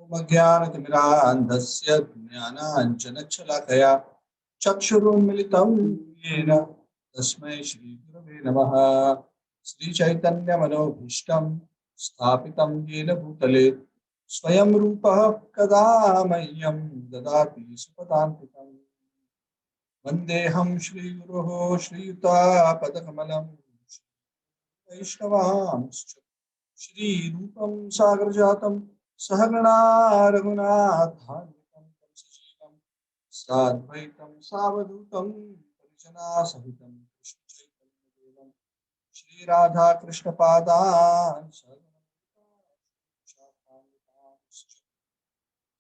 ओमज्ञानतिमिरान्धस्य ज्ञानाञ्जनशलाकया चक्षुरुन्मिलितं येन तस्मै श्रीगुरवे नमः। श्रीचैतन्यमनोभीष्टं स्थापितं येन भूतले स्वयं रूपः कदा मह्यं ददाति सुपदान्तिकम्। वन्देऽहं श्रीगुरोः श्रीयुतापदकमलं वैष्णवांश्च श्रीरूपं सागरजातं सहगणा रघुनाथान्वितं तं सजीवं साद्वैतं सावधूतं परिजनासहितं कृष्णचैतन्यदेवं श्रीराधाकृष्णपादान् सहगणा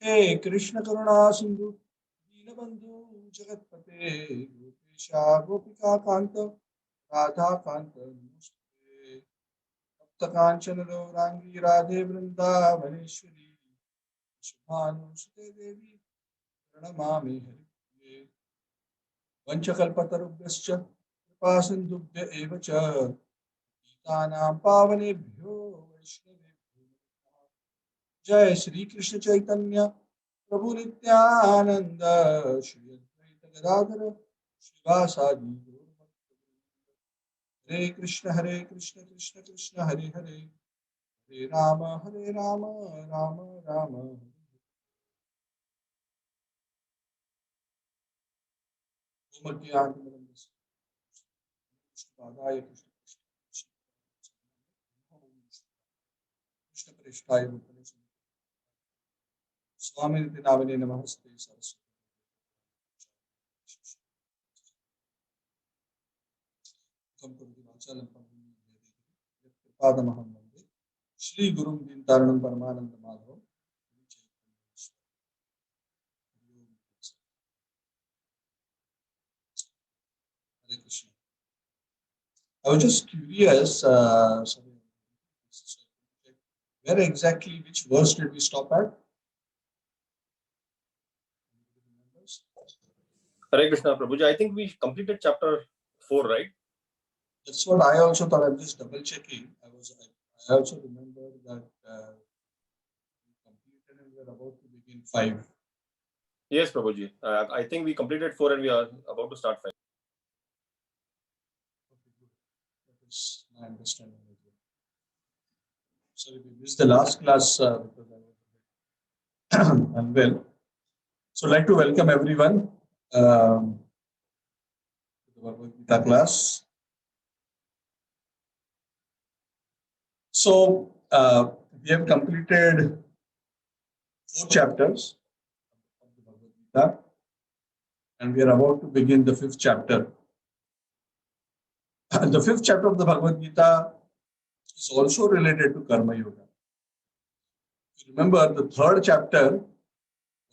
हे कृष्ण करुणा सिंधु दीनबंधु जगतपते गोपेशा गोपिका कांत राधा कांत नमस्ते। तप्त कांचन गौरांगी राधे वृंदावनेश्वरी शुभानुसुते देवी प्रणमामि हरिप्रिये। वंशकल्पतरुभ्यश्च कृपा सिन्धुभ्य एव च पतितानां पावनेभ्यो वैष्णवेभ्यो नमः। जय श्री कृष्ण चैतन्य प्रभु नित्यानंद श्री अद्वैत गदाधर श्रीवासादि हरे कृष्ण कृष्ण कृष्ण हरे हरे हरे राम राम राम हरे। ओम अज्ञानतिमिरन्धस्य कृष्णपादाय कृष्णप्रेष्ठाय भूतले स्वामिनिति नामिने नमस्ते सरस्वती कृपादमहं वन्दे श्रीगुरुं दीनतारिणं परमानन्दमाधवं। Hare Krishna. I was just curious, where exactly, which verse did we stop at? Hare Krishna, Prabhuji. I think we completed chapter 4, right? That's what I also thought. I'm just double checking. I also remember that we completed and we are about to begin 5. Yes, Prabhuji. I think we completed 4 and we are about to start 5. Okay, good. That is my understanding as well. Sorry, we missed the last class because I was unwell. So I'd like to welcome everyone to the Bhagavad Gita class. So we have completed 4 chapters of the Bhagavad Gita, and we are about to begin the 5th chapter. The 5th chapter of the Bhagavad Gita is also related to Karma Yoga. Remember, the 3rd chapter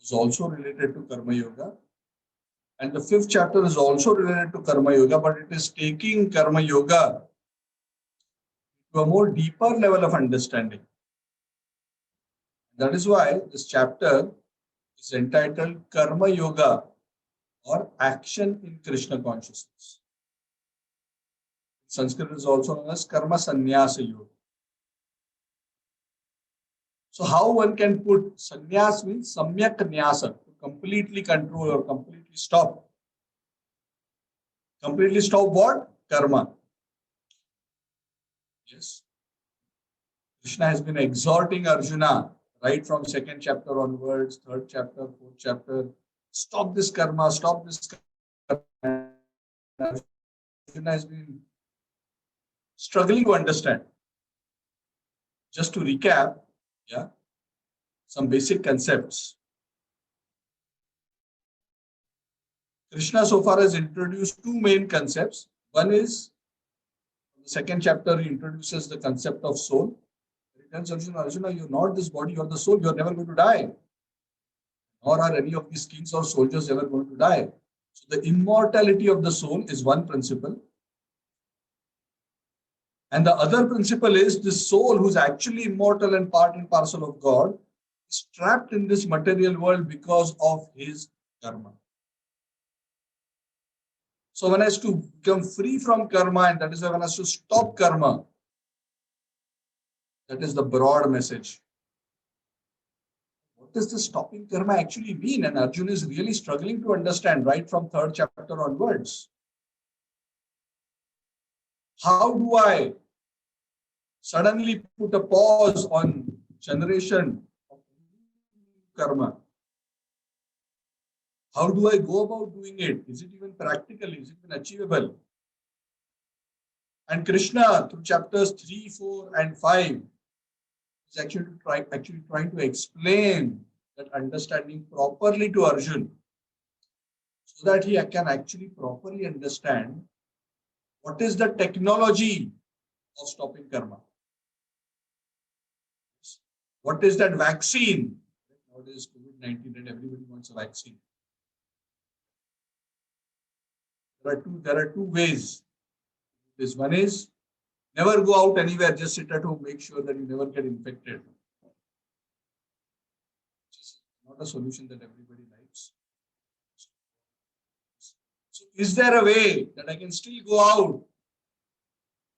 is also related to Karma Yoga, and the 5th chapter is also related to Karma Yoga, but it is taking Karma Yoga to a more deeper level of understanding. That is why this chapter is entitled Karma Yoga, or Action in Krishna Consciousness. Sanskrit is also known as Karma Sannyasa Yoga. So how one can put sannyas means samyak nyasa, to completely control or completely stop. Completely stop what? Karma. Yes. Krishna has been exhorting Arjuna right from 2nd chapter onwards, 3rd chapter, 4th chapter. Stop this karma, stop this karma. Arjuna has been struggling to understand. Just to recap, some basic concepts. Krishna so far has introduced 2 main concepts. One is, in the 2nd chapter, he introduces the concept of soul. He tells Arjuna, you're not this body, you're the soul, you're never going to die. Nor are any of these kings or soldiers ever going to die. So the immortality of the soul is one principle. And the other principle is the soul, who's actually immortal and part and parcel of God, is trapped in this material world because of his karma. So one has to become free from karma, and that is why one has to stop karma. That is the broad message. What what does the stopping karma actually mean? And Arjuna is really struggling to understand right from third chapter onwards. How do I suddenly put a pause on generation of karma? How do I go about doing it? Is it even practical? Is it even achievable? And Krishna, through chapters 3, 4, and 5, is actually trying to explain that understanding properly to Arjuna so that he can actually properly understand what is the technology of stopping karma. What is that vaccine? Nowadays, COVID-19 and everybody wants a vaccine. There are two ways. This one is never go out anywhere, just sit at home, make sure that you never get infected. Which is not a solution that everybody likes. So is there a way that I can still go out,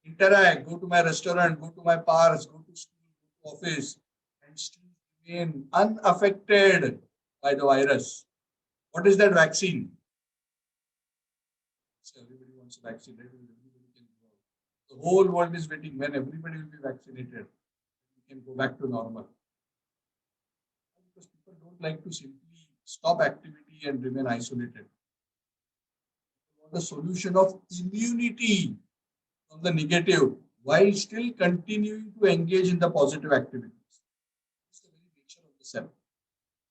interact, go to my restaurant, go to my parks, go to school, go to office, and still remain unaffected by the virus? What is that vaccine? So everybody wants a vaccine, right? Everybody can go out. The whole world is waiting when everybody will be vaccinated. We can go back to normal. Because people don't like to simply stop activity and remain isolated. They want a solution of immunity from the negative while still continuing to engage in the positive activities. It's the very nature of the self.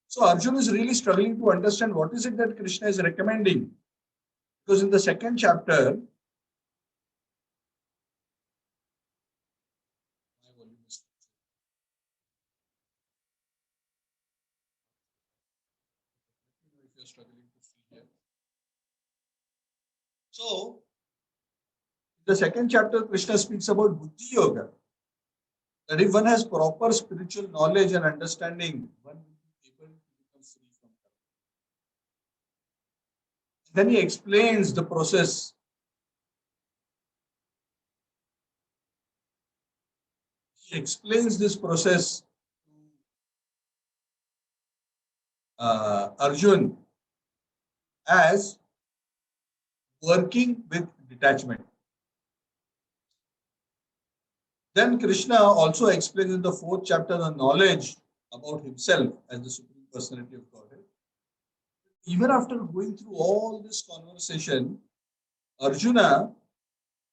So Arjuna is really struggling to understand what is it that Krishna is recommending. Because in the second chapter, my volume is let me know if you're struggling to see here. So, in the second chapter, Krishna speaks about Buddhi Yoga. That if one has proper spiritual knowledge and understanding, one will be able to become free from karma. Then he explains the process. He explains this process to Arjun as working with detachment. Then Krishna also explains in the fourth chapter the knowledge about himself as the Supreme Personality of Godhead. Even after going through all this conversation, Arjuna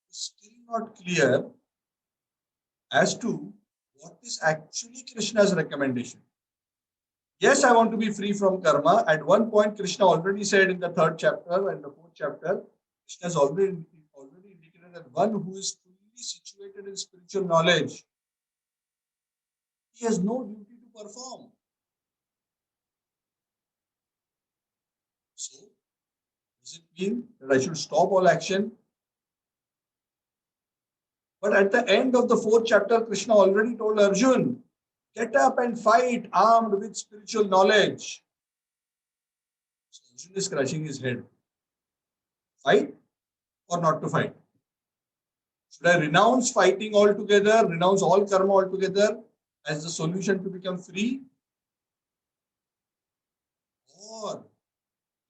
is still not clear as to what is actually Krishna's recommendation. Yes, I want to be free from karma. At one point, Krishna already said in the third chapter and the fourth chapter, Krishna has already indicated that one who is fully situated in spiritual knowledge, he has no duty to perform. So, does it mean that I should stop all action? But at the end of the fourth chapter, Krishna already told Arjun, get up and fight armed with spiritual knowledge. So Arjun is scratching his head. Fight or not to fight? Should I renounce fighting altogether, renounce all karma altogether as the solution to become free? Or,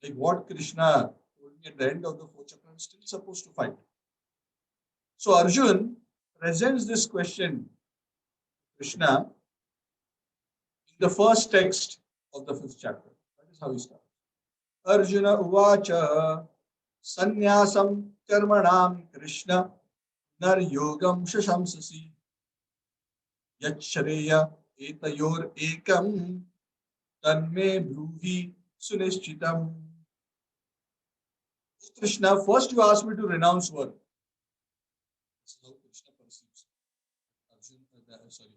like what Krishna told me at the end of the fourth chapter, I'm still supposed to fight. So Arjun presents this question to Krishna in the first text of the fifth chapter. That is how he starts. Arjuna uvacha sannyasam karmanam Krishna nar yogam shashamsasi yachshreya etayor ekam tanme bruhi sunishchitam. Krishna, first you asked me to renounce work. This is how Krishna perceives.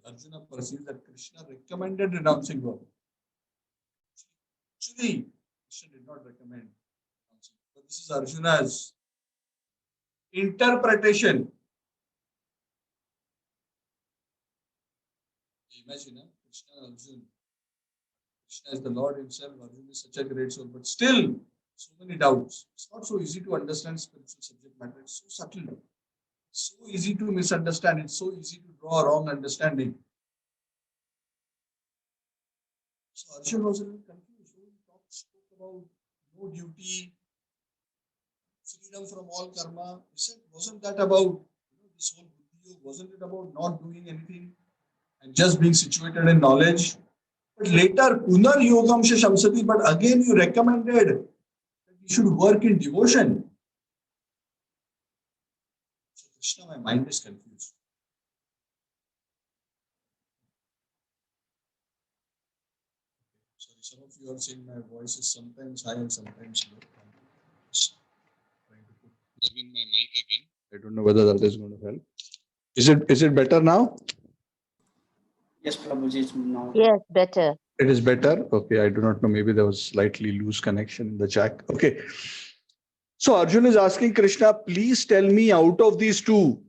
Arjuna perceives that Krishna recommended renouncing work. Actually, Krishna did not recommend renouncing. But this is Arjuna's interpretation. Imagine Krishna and Arjuna. Krishna is the Lord himself, Arjuna is such a great soul, but still so many doubts. It's not so easy to understand spiritual subject matter. It's so subtle. It's so easy to misunderstand. It's so easy to draw a wrong understanding. So Arjun was a little confused. So he spoke about no duty, freedom from all karma. He said, wasn't that about this whole buddhi yoga? Wasn't it about not doing anything and just being situated in knowledge? But later, Punar Yogam She Shamsati, but again you recommended that you should work in devotion. So Krishna, my mind is confused. Sorry, some of you are saying my voice is sometimes high and sometimes low. Just trying to plug in my mic again. I don't know whether that is going to help. Is it better now? Yes, Prabhuji, it's now. Yes, better. It is better. Okay, I do not know. Maybe there was slightly loose connection in the jack. Okay. So Arjun is asking Krishna, please tell me out of these two,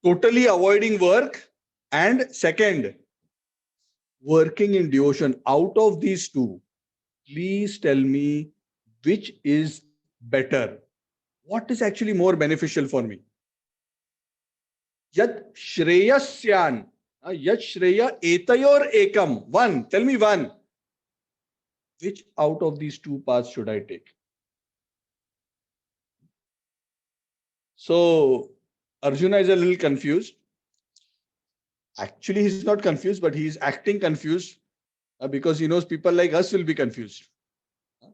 totally avoiding work and second, working in devotion. Out of these two, please tell me which is better. What is actually more beneficial for me? Yat Shreyasyan. Yat Shreya Etayor Ekam. One. Tell me one. Which out of these two paths should I take? So Arjuna is a little confused. Actually, he's not confused, but he's acting confused because he knows people like us will be confused.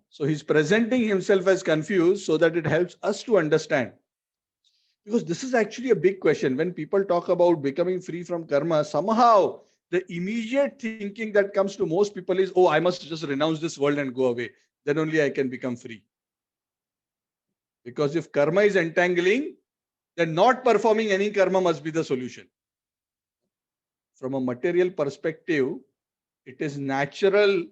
So he's presenting himself as confused so that it helps us to understand. Because this is actually a big question. When people talk about becoming free from karma, somehow the immediate thinking that comes to most people is, oh, I must just renounce this world and go away. Then only I can become free. Because if karma is entangling, then not performing any karma must be the solution. From a material perspective, it is natural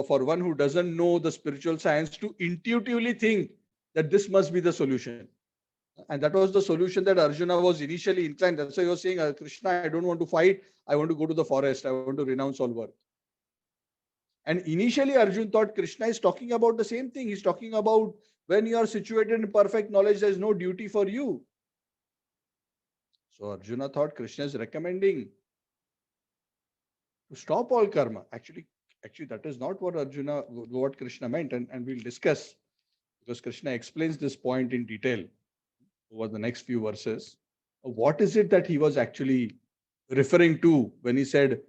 for one who doesn't know the spiritual science to intuitively think that this must be the solution. And that was the solution that Arjuna was initially inclined. That's why he was saying, Krishna, I don't want to fight. I want to go to the forest. I want to renounce all work. And initially, Arjuna thought Krishna is talking about the same thing. He's talking about when you are situated in perfect knowledge, there is no duty for you. So Arjuna thought Krishna is recommending to stop all karma. Actually, that is not what Krishna meant, and we'll discuss because Krishna explains this point in detail over the next few verses. What is it that he was actually referring to when he said,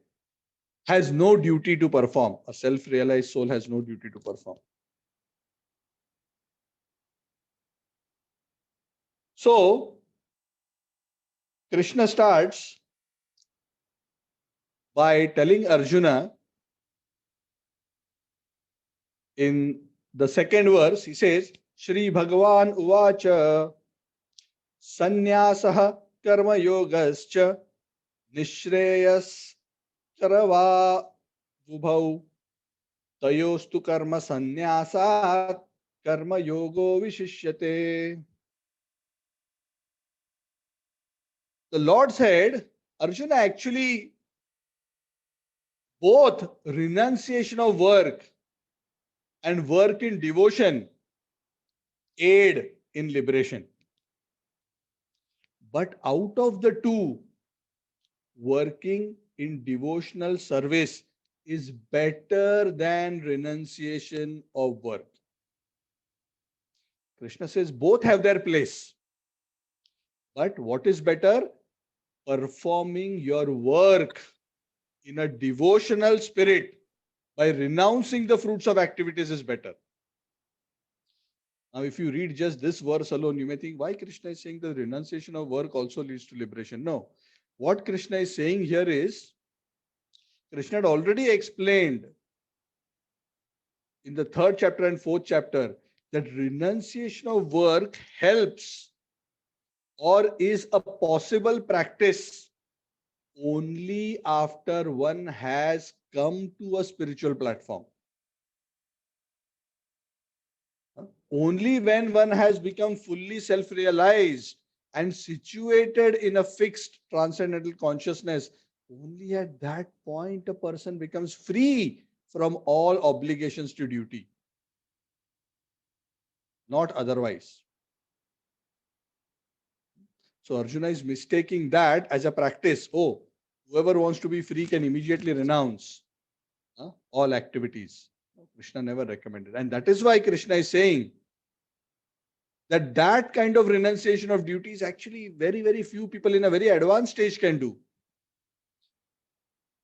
has no duty to perform? A self-realized soul has no duty to perform. So, Krishna starts by telling Arjuna in the second verse, he says, Shri Bhagavan Uvacha Sanyasah Karma Yogascha Nishreyas Karava Vubhau Tayostu Karma Sanyasat Karma Yogo Vishishyate. The Lord said, Arjuna, actually, both renunciation of work and work in devotion aid in liberation. But out of the two, working in devotional service is better than renunciation of work. Krishna says both have their place. But what is better? Performing your work in a devotional spirit by renouncing the fruits of activities is better. Now, if you read just this verse alone, you may think, why Krishna is saying the renunciation of work also leads to liberation? No. What Krishna is saying here is, Krishna had already explained in the 3rd chapter and 4th chapter that renunciation of work helps or is a possible practice only after one has come to a spiritual platform. Only when one has become fully self-realized and situated in a fixed transcendental consciousness, only at that point a person becomes free from all obligations to duty. Not otherwise. So Arjuna is mistaking that as a practice. Oh, whoever wants to be free can immediately renounce. all activities. Krishna never recommended. And that is why Krishna is saying that that kind of renunciation of duties actually very, very few people in a very advanced stage can do.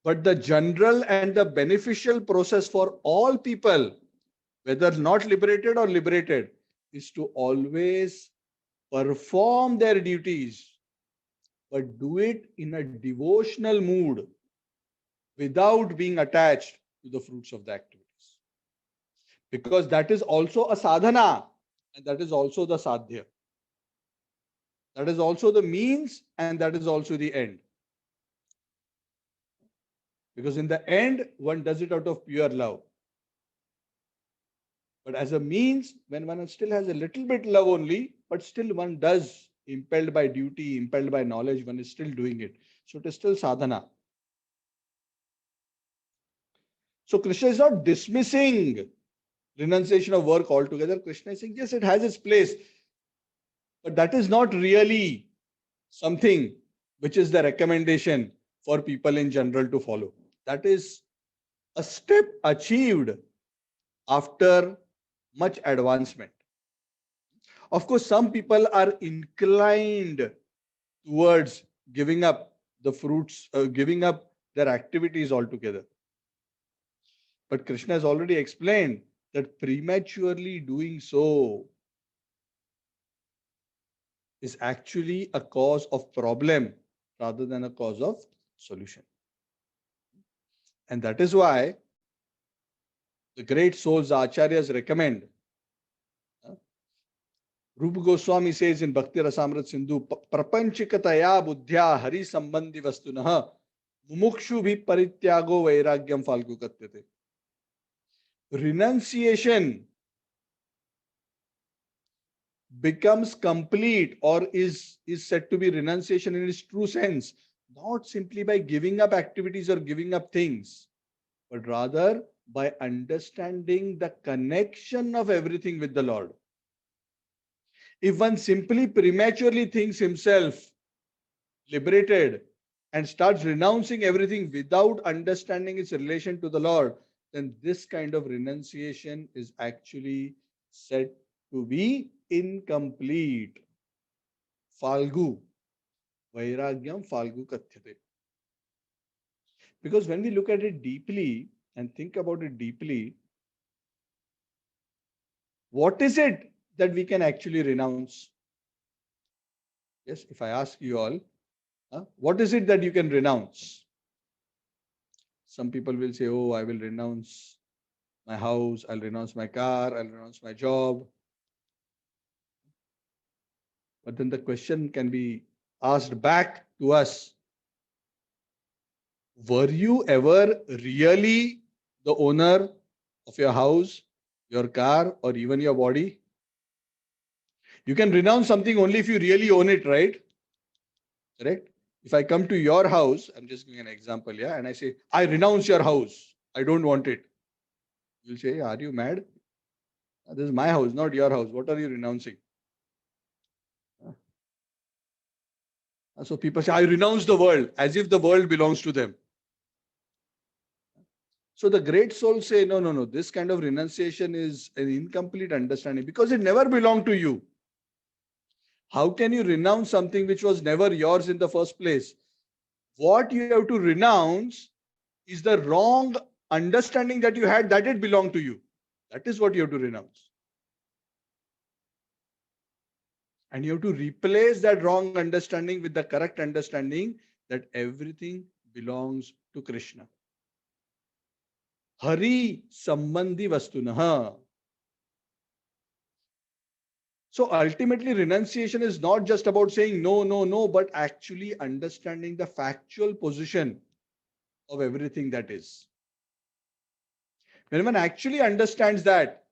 But the general and the beneficial process for all people, whether not liberated or liberated, is to always perform their duties, but do it in a devotional mood without being attached to the fruits of the activities. Because that is also a sadhana, and that is also the sadhya. That is also the means, and that is also the end. Because in the end, one does it out of pure love. But as a means, when one still has a little bit love only, but still one does, impelled by duty, impelled by knowledge, one is still doing it. So it is still sadhana. So Krishna is not dismissing renunciation of work altogether. Krishna is saying, yes, it has its place. But that is not really something which is the recommendation for people in general to follow. That is a step achieved after much advancement. Of course, some people are inclined towards giving up the fruits, giving up their activities altogether. But Krishna has already explained that prematurely doing so is actually a cause of problem rather than a cause of solution. And that is why the great souls, the acharyas recommend. Rupa Goswami says in Bhakti Rasamrit Sindhu, prapanchikataya buddhya hari sambandhi vastunah mumukshu bhi parityago vairagyam falgu katyate. Renunciation becomes complete or is said to be renunciation in its true sense, not simply by giving up activities or giving up things, but rather by understanding the connection of everything with the Lord. If one simply prematurely thinks himself liberated and starts renouncing everything without understanding its relation to the Lord, then this kind of renunciation is actually said to be incomplete. Falgu, Vairagyam Falgu Kathyate. Because when we look at it deeply and think about it deeply, what is it that we can actually renounce? Yes, if I ask you all, what is it that you can renounce? Some people will say, oh, I will renounce my house, I'll renounce my car, I'll renounce my job. But then the question can be asked back to us. Were you ever really the owner of your house, your car, or even your body? You can renounce something only if you really own it, right? Correct? If I come to your house, I'm just giving an example, yeah, and I say, I renounce your house. I don't want it. You'll say, are you mad? This is my house, not your house. What are you renouncing? So people say, I renounce the world, as if the world belongs to them. So the great souls say, no, no, no. This kind of renunciation is an incomplete understanding because it never belonged to you. How can you renounce something which was never yours in the first place? What you have to renounce is the wrong understanding that you had that it belonged to you. That is what you have to renounce. And you have to replace that wrong understanding with the correct understanding that everything belongs to Krishna. Hari sambandhi vastunah. So ultimately, renunciation is not just about saying no, no, no, but actually understanding the factual position of everything that is. When one actually understands that,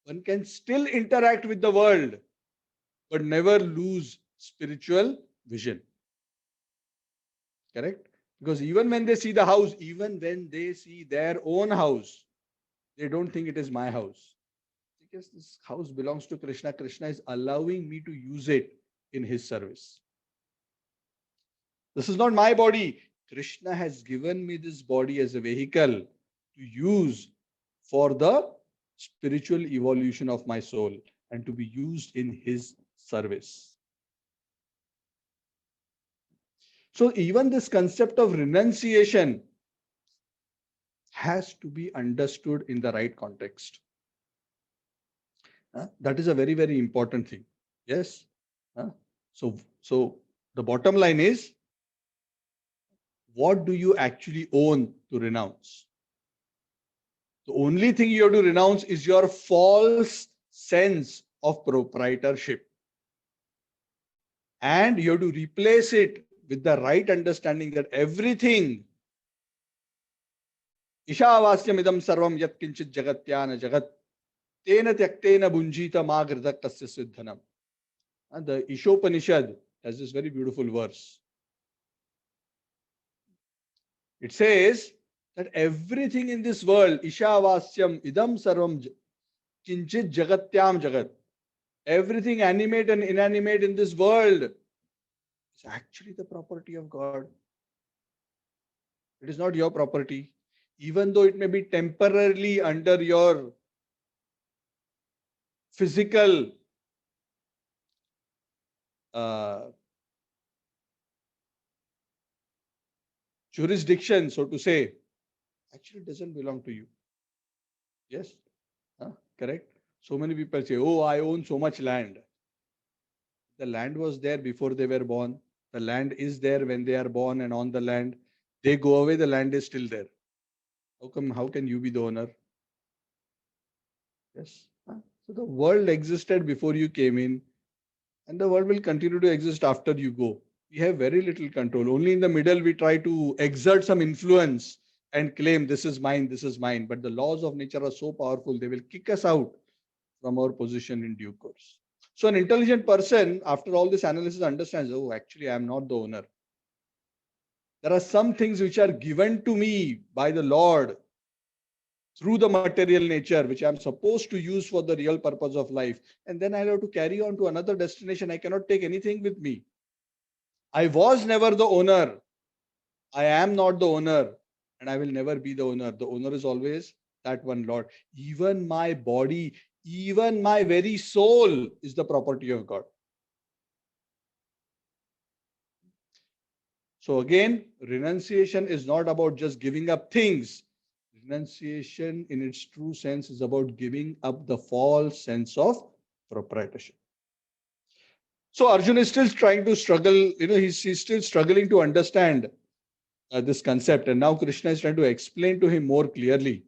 one can still interact with the world, but never lose spiritual vision. Correct? Because even when they see the house, even when they see their own house, they don't think it is my house. Because this house belongs to Krishna. Krishna is allowing me to use it in his service. This is not my body. Krishna has given me this body as a vehicle to use for the spiritual evolution of my soul and to be used in his service. So even this concept of renunciation has to be understood in the right context. That is a very, very important thing. Yes. So the bottom line is, what do you actually own to renounce? The only thing you have to renounce is your false sense of proprietorship. And you have to replace it with the right understanding that everything, Ishavasyam idam sarvam yat kinchit jagatyana jagat, tena tyaktena bunjita ma gridak tasya siddhanam. And the Ishopanishad has this very beautiful verse. It says that everything in this world, Ishavasyam idam sarvam kinchit jagatyam jagat, everything animate and inanimate in this world is actually the property of God. It is not your property, even though it may be temporarily under your physical jurisdiction, so to say. Actually, it doesn't belong to you. Yes, correct. So many people say, "Oh, I own so much land." The land was there before they were born. The land is there when they are born and on the land. They go away, the land is still there. How can you be the owner? Yes. So the world existed before you came in, and the world will continue to exist after you go. We have very little control. Only in the middle we try to exert some influence and claim this is mine, this is mine. But the laws of nature are so powerful, they will kick us out from our position in due course. So an intelligent person, after all this analysis, understands, oh, actually, I am not the owner. There are some things which are given to me by the Lord through the material nature, which I'm supposed to use for the real purpose of life. And then I'll have to carry on to another destination. I cannot take anything with me. I was never the owner. I am not the owner. And I will never be the owner. The owner is always that one Lord. Even my body, even my very soul is the property of God. So again, renunciation is not about just giving up things. Renunciation in its true sense is about giving up the false sense of proprietorship. So Arjuna is still trying to struggle, he's still struggling to understand this concept. And now Krishna is trying to explain to him more clearly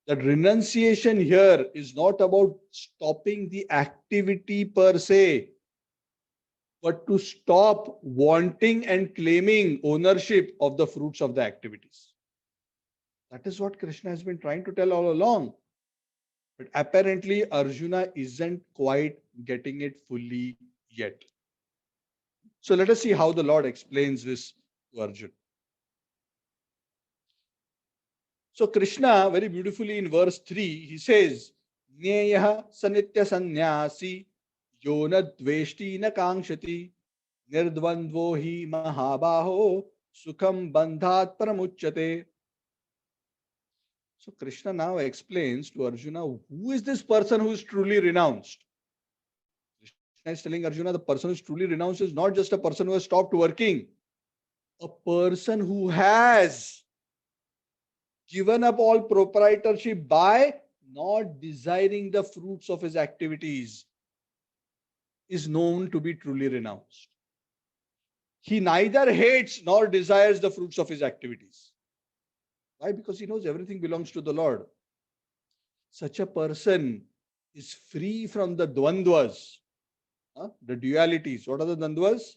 that renunciation here is not about stopping the activity per se, but to stop wanting and claiming ownership of the fruits of the activities. That is what Krishna has been trying to tell all along. But apparently Arjuna isn't quite getting it fully yet. So let us see how the Lord explains this to Arjuna. So Krishna, very beautifully in verse 3, he says, Nyeyaha sanitya sannyasi yona dveshti na kangshati nirdvandvo hi mahabaho sukham bandhat pramuchyate. So Krishna now explains to Arjuna, who is this person who is truly renounced? Krishna is telling Arjuna, the person who is truly renounced is not just a person who has stopped working. A person who has given up all proprietorship by not desiring the fruits of his activities is known to be truly renounced. He neither hates nor desires the fruits of his activities. Why? Because he knows everything belongs to the Lord. Such a person is free from the dvandvas, the dualities. What are the dvandvas?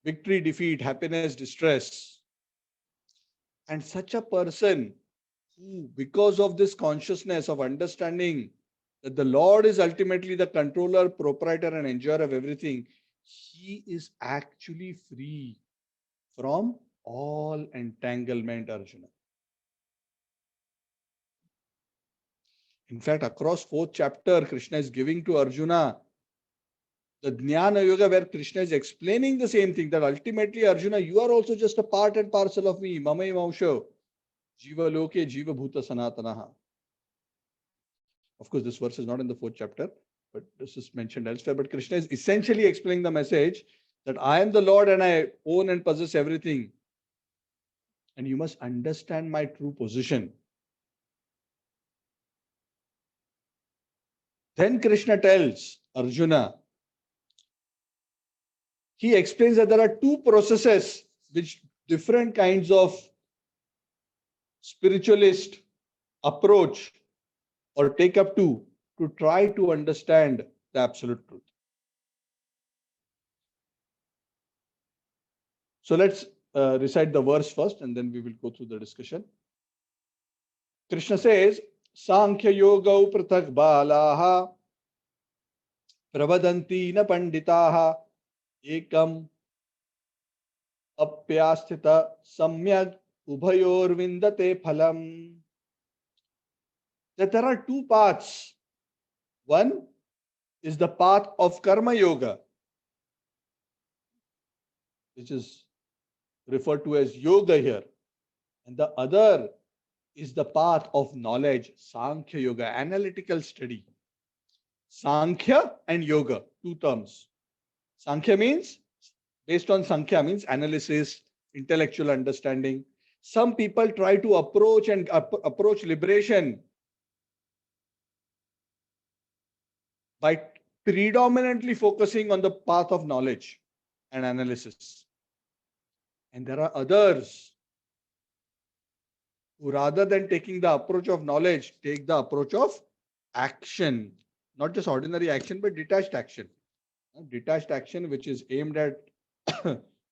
Victory, defeat, happiness, distress. And such a person who, because of this consciousness of understanding that the Lord is ultimately the controller, proprietor, and enjoyer of everything, he is actually free from all entanglement, Arjuna. In fact, across 4th chapter, Krishna is giving to Arjuna the Jnana Yoga, where Krishna is explaining the same thing, that ultimately, Arjuna, you are also just a part and parcel of me. Mamai Mausho, Jiva Loke, Jiva Bhuta Sanatanaha. Of course, this verse is not in the 4th chapter, but this is mentioned elsewhere. But Krishna is essentially explaining the message that I am the Lord and I own and possess everything. And you must understand my true position. Then Krishna tells Arjuna, he explains that there are two processes which different kinds of spiritualist approach or take up to try to understand the absolute truth. So let's recite the verse first and then we will go through the discussion. Krishna says, Sankhya Yoga Prathak Balaha Pravadanti na Panditaha Ekam Apyasthita Samyag Ubhayor Vindate Phalam. That there are two paths. One is the path of Karma Yoga, which is referred to as yoga here. And the other is the path of knowledge, Sankhya Yoga, analytical study. Sankhya and Yoga, two terms. Sankhya means, based on Sankhya means analysis, intellectual understanding. Some people try to approach liberation by predominantly focusing on the path of knowledge and analysis. And there are others who, rather than taking the approach of knowledge, take the approach of action. Not just ordinary action, but detached action. Detached action, which is aimed at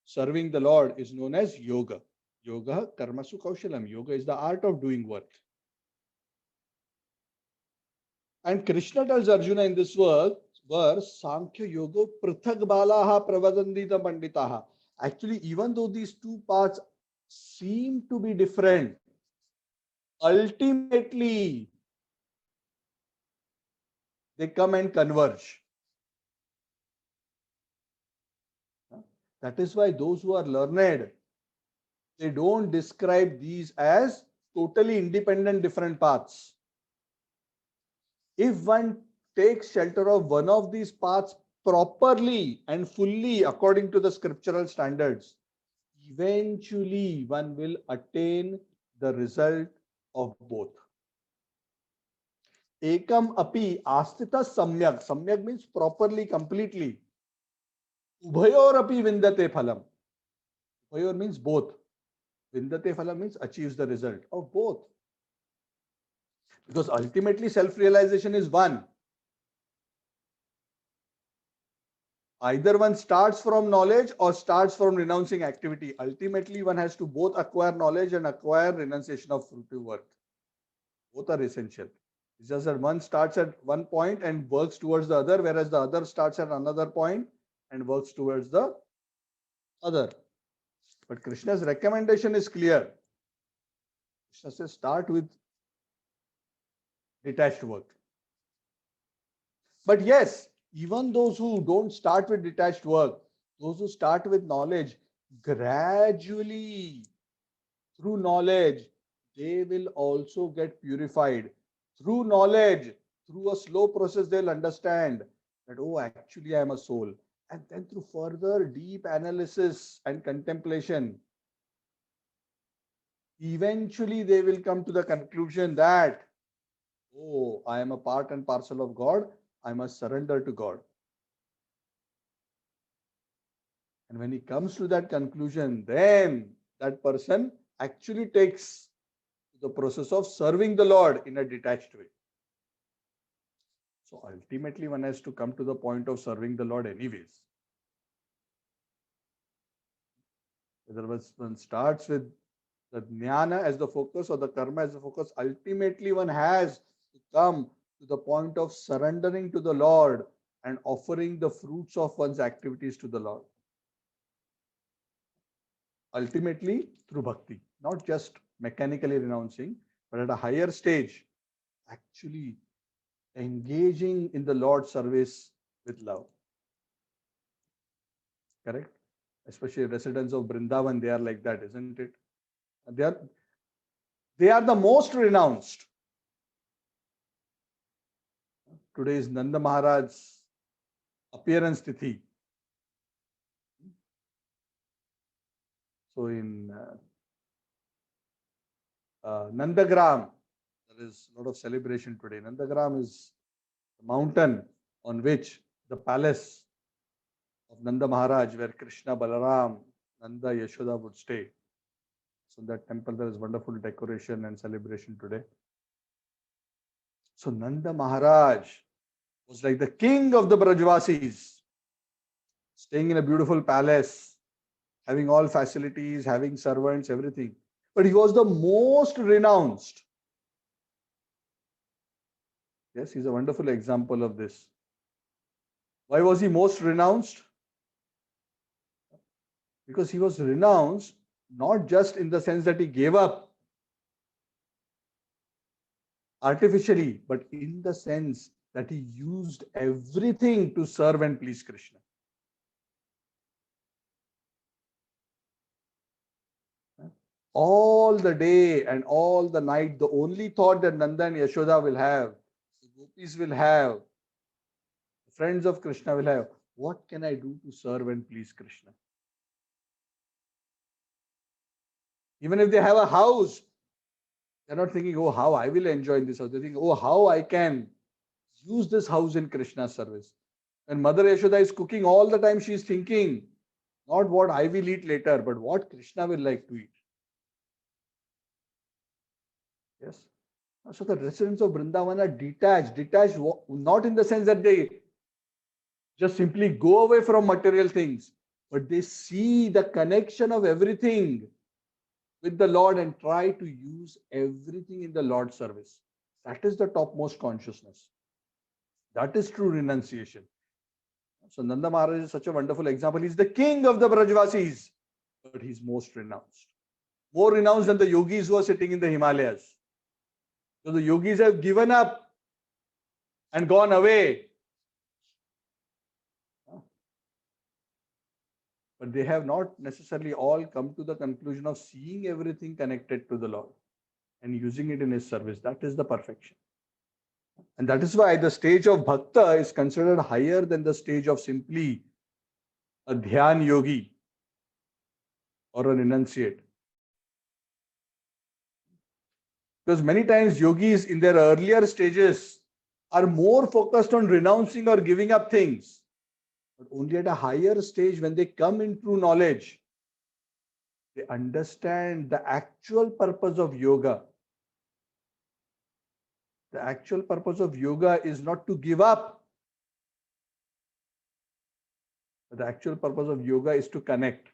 serving the Lord, is known as yoga. Yoga karmasu kaushalam. Yoga is the art of doing work. And Krishna tells Arjuna in this verse, Sankhya Yoga Prithak Balaha Pravadandita Panditaha. Actually, even though these two paths seem to be different, ultimately they come and converge. That is why those who are learned, they don't describe these as totally independent different paths. If one takes shelter of one of these paths properly and fully according to the scriptural standards, eventually one will attain the result of both. Ekam api astita samyak. Samyak means properly, completely. Ubhayor api vindate phalam. Ubhayor means both. Vindate phalam means achieves the result of both. Because ultimately self-realization is one. Either one starts from knowledge or starts from renouncing activity. Ultimately, one has to both acquire knowledge and acquire renunciation of fruitive work. Both are essential. It's just that one starts at one point and works towards the other, whereas the other starts at another point and works towards the other. But Krishna's recommendation is clear. Krishna says start with detached work. But yes, even those who don't start with detached work, those who start with knowledge, gradually through knowledge, they will also get purified. Through knowledge, through a slow process, they'll understand that, oh, actually, I am a soul. And then through further deep analysis and contemplation, eventually they will come to the conclusion that, oh, I am a part and parcel of God. I must surrender to God. And when he comes to that conclusion, then that person actually takes the process of serving the Lord in a detached way. So ultimately, one has to come to the point of serving the Lord anyways. Whether one starts with the jnana as the focus or the karma as the focus, ultimately one has to come to the point of surrendering to the Lord and offering the fruits of one's activities to the Lord. Ultimately through bhakti, not just mechanically renouncing, but at a higher stage, actually engaging in the Lord's service with love. Correct? Especially residents of Brindavan, they are like that, isn't it? They are, they are the most renounced. Today is Nanda Maharaj's appearance tithi. So in Nandagram, there is a lot of celebration today. Nandagram is the mountain on which the palace of Nanda Maharaj, where Krishna, Balaram, Nanda, Yashoda would stay. So in that temple, there is wonderful decoration and celebration today. So Nanda Maharaj was like the king of the Brajvasis, staying in a beautiful palace, having all facilities, having servants, everything. But he was the most renounced. Yes, he's a wonderful example of this. Why was he most renounced? Because he was renounced not just in the sense that he gave up artificially, but in the sense that he used everything to serve and please Krishna. All the day and all the night, the only thought that Nanda and Yashoda will have, the gopis will have, the friends of Krishna will have, what can I do to serve and please Krishna? Even if they have a house, they're not thinking, oh, how I will enjoy in this house. They think, oh, how I can use this house in Krishna's service. And Mother Yashoda is cooking all the time, she's thinking, not what I will eat later, but what Krishna will like to eat. Yes. So the residents of Vrindavan are detached not in the sense that they just simply go away from material things, but they see the connection of everything with the Lord and try to use everything in the Lord's service. That is the topmost consciousness. That is true renunciation. So Nanda Maharaj is such a wonderful example. He's the king of the Brajvasis, but he's most renounced. More renounced than the yogis who are sitting in the Himalayas. So the yogis have given up and gone away. But they have not necessarily all come to the conclusion of seeing everything connected to the Lord and using it in His service. That is the perfection. And that is why the stage of Bhakta is considered higher than the stage of simply a Dhyan yogi or an enunciate. Because many times yogis in their earlier stages are more focused on renouncing or giving up things. But only at a higher stage, when they come in true knowledge, they understand the actual purpose of yoga. The actual purpose of yoga is not to give up. But the actual purpose of yoga is to connect.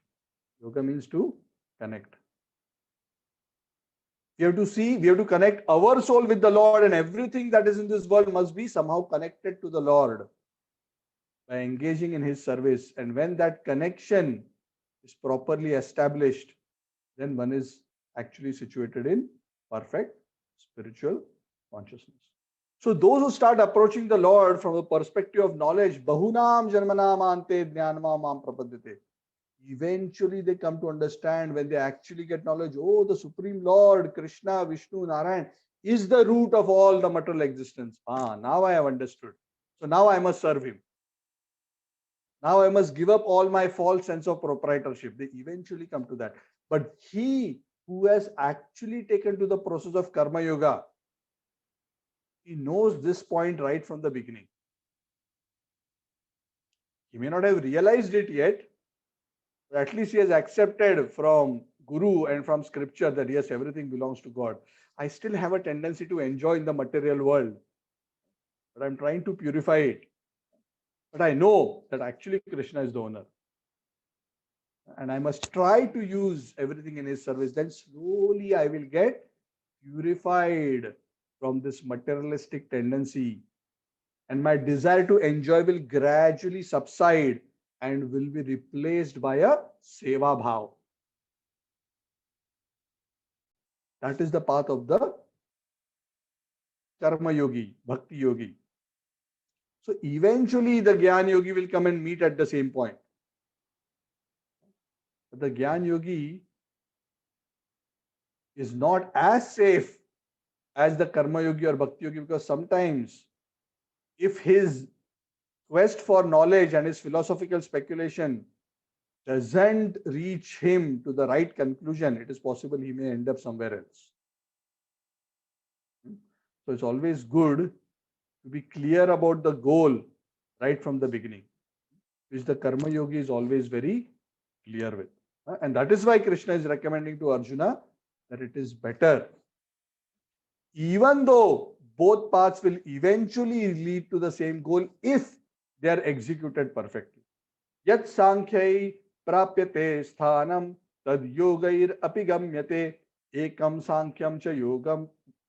Yoga means to connect. We have to connect our soul with the Lord, and everything that is in this world must be somehow connected to the Lord by engaging in His service. And when that connection is properly established, then one is actually situated in perfect spiritual consciousness. So those who start approaching the Lord from the perspective of knowledge, bahunam janmanam ante jnanam mam prapadyate, eventually they come to understand, when they actually get knowledge, oh, the Supreme Lord, Krishna, Vishnu, Narayan is the root of all the material existence. Now I have understood. So now I must serve Him. Now I must give up all my false sense of proprietorship. They eventually come to that. But he who has actually taken to the process of Karma Yoga, he knows this point right from the beginning. He may not have realized it yet, but at least he has accepted from Guru and from scripture that yes, everything belongs to God. I still have a tendency to enjoy in the material world, but I'm trying to purify it. But I know that actually Krishna is the owner. And I must try to use everything in His service. Then slowly I will get purified from this materialistic tendency. And my desire to enjoy will gradually subside and will be replaced by a seva bhav. That is the path of the karma yogi, bhakti yogi. So eventually the Gyan yogi will come and meet at the same point. But the Gyan Yogi is not as safe as the Karma Yogi or Bhakti Yogi, because sometimes if his quest for knowledge and his philosophical speculation doesn't reach him to the right conclusion, it is possible he may end up somewhere else. So it's always good to be clear about the goal right from the beginning, which the Karma Yogi is always very clear with. And that is why Krishna is recommending to Arjuna that it is better, even though both paths will eventually lead to the same goal if they are executed perfectly. Yat Sankhya prapyate sthanam tad yogair apigamyate ekam sankyam cha yogam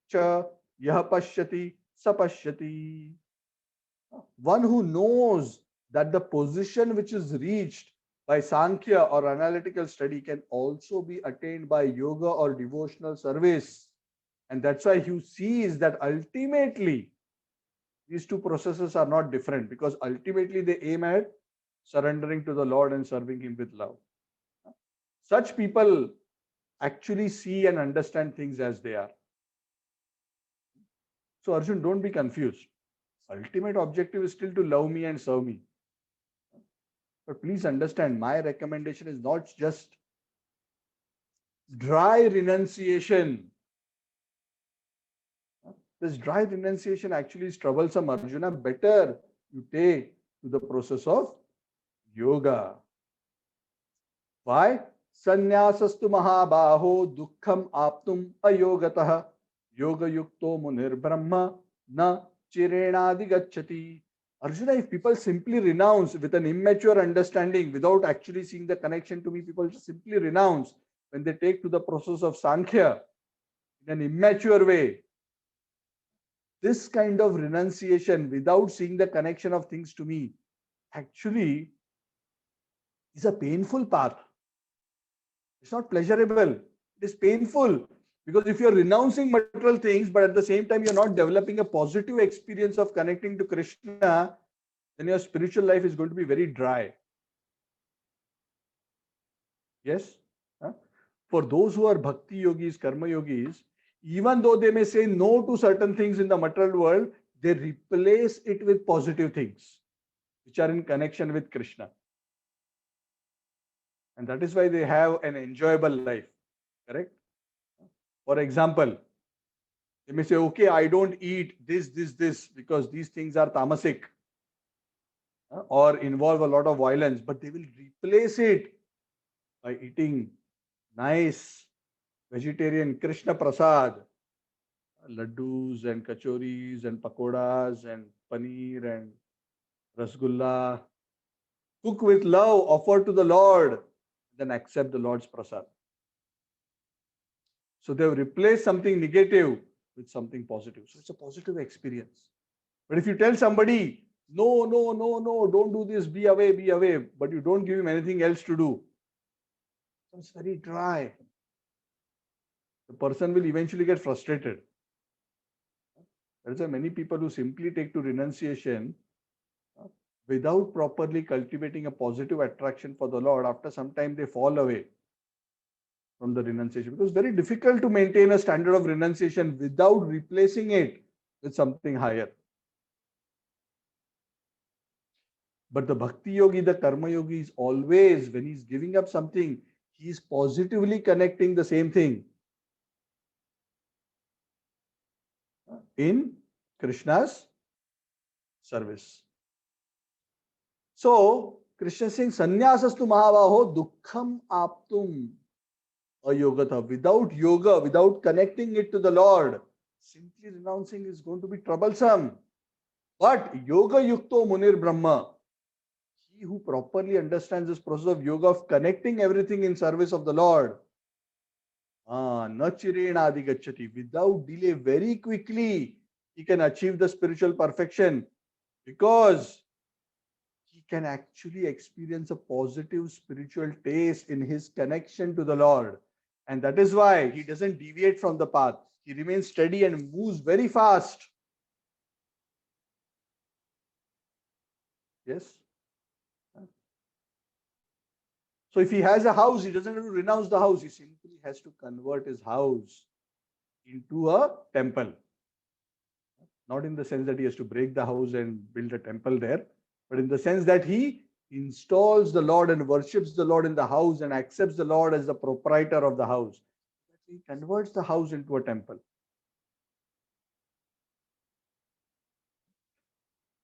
cha yah pashyati sapashyati. One who knows that the position which is reached by Sankhya or analytical study can also be attained by yoga or devotional service. And that's why he sees that ultimately these two processes are not different, because ultimately they aim at surrendering to the Lord and serving Him with love. Such people actually see and understand things as they are. So Arjun, don't be confused. Ultimate objective is still to love me and serve me. But please understand, my recommendation is not just dry renunciation. This dry renunciation actually is troublesome, Arjuna. Better you take to the process of yoga. Why? Sanyasastu mahabaho dukkham aptum ayogatah yoga yukto munir brahma na chirenadi gacchati. Arjuna, if people simply renounce with an immature understanding without actually seeing the connection to me, people just simply renounce when they take to the process of Sankhya in an immature way. This kind of renunciation without seeing the connection of things to me actually is a painful path. It's not pleasurable. It is painful, because if you're renouncing material things, but at the same time you're not developing a positive experience of connecting to Krishna, then your spiritual life is going to be very dry. Yes? Huh? For those who are bhakti yogis, karma yogis, even though they may say no to certain things in the material world, they replace it with positive things which are in connection with Krishna. And that is why they have an enjoyable life. Correct? For example, they may say, okay, I don't eat this, because these things are tamasic or involve a lot of violence, but they will replace it by eating nice vegetarian Krishna Prasad, laddus and kachoris and pakodas and paneer and rasgulla. Cook with love, offer to the Lord, then accept the Lord's prasad. So they have replaced something negative with something positive. So it's a positive experience. But if you tell somebody, no, don't do this, be away, but you don't give him anything else to do, it's very dry. The person will eventually get frustrated. There are many people who simply take to renunciation without properly cultivating a positive attraction for the Lord. After some time, they fall away from the renunciation, because it's very difficult to maintain a standard of renunciation without replacing it with something higher. But the bhakti yogi, the karma yogi, is always, when he's giving up something, he is positively connecting the same thing in Krishna's service. So Krishna is saying, Sanyasastu mahabaho dukkham aptum ayogata. Without yoga, without connecting it to the Lord, simply renouncing is going to be troublesome. But yoga yukto munir brahma, he who properly understands this process of yoga, of connecting everything in service of the Lord, na chirena adi gacchati, without delay, very quickly he can achieve the spiritual perfection, because he can actually experience a positive spiritual taste in his connection to the Lord. And that is why he doesn't deviate from the path. He remains steady and moves very fast. Yes. So if he has a house, he doesn't have to renounce the house. He simply has to convert his house into a temple. Not in the sense that he has to break the house and build a temple there, but in the sense that he installs the Lord and worships the Lord in the house and accepts the Lord as the proprietor of the house. He converts the house into a temple.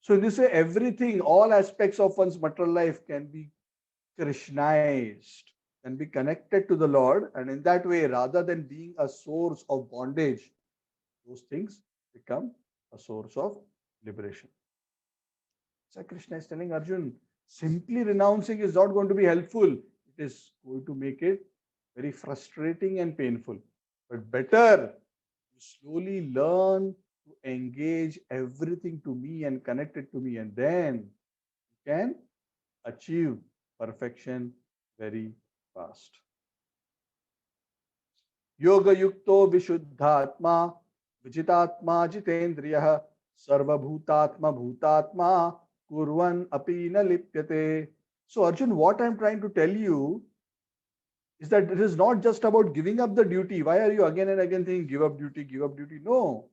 So in this way, everything, all aspects of one's material life can be Krishnaized, can be connected to the Lord, and in that way, rather than being a source of bondage, those things become a source of liberation. So Krishna is telling Arjun, simply renouncing is not going to be helpful. It is going to make it very frustrating and painful. But better you slowly learn to engage everything to me and connect it to me, and then you can achieve perfection very fast. Yoga yukto vishuddhatma vijitatma jitendriyah sarvabhutatma bhutatma kurvan api na lipyate. So Arjun, what I'm trying to tell you is that it is not just about giving up the duty. Why are you again and again saying give up duty, give up duty? No.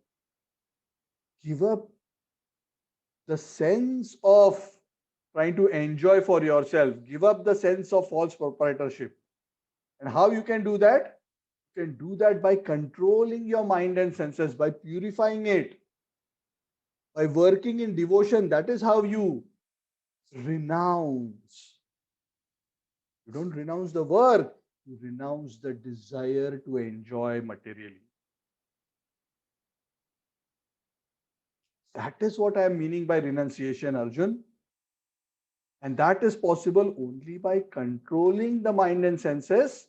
Give up the sense of trying to enjoy for yourself. Give up the sense of false proprietorship. And how you can do that? You can do that by controlling your mind and senses, by purifying it, by working in devotion. That is how you renounce. You don't renounce the work, you renounce the desire to enjoy materially. That is what I am meaning by renunciation, Arjun. And that is possible only by controlling the mind and senses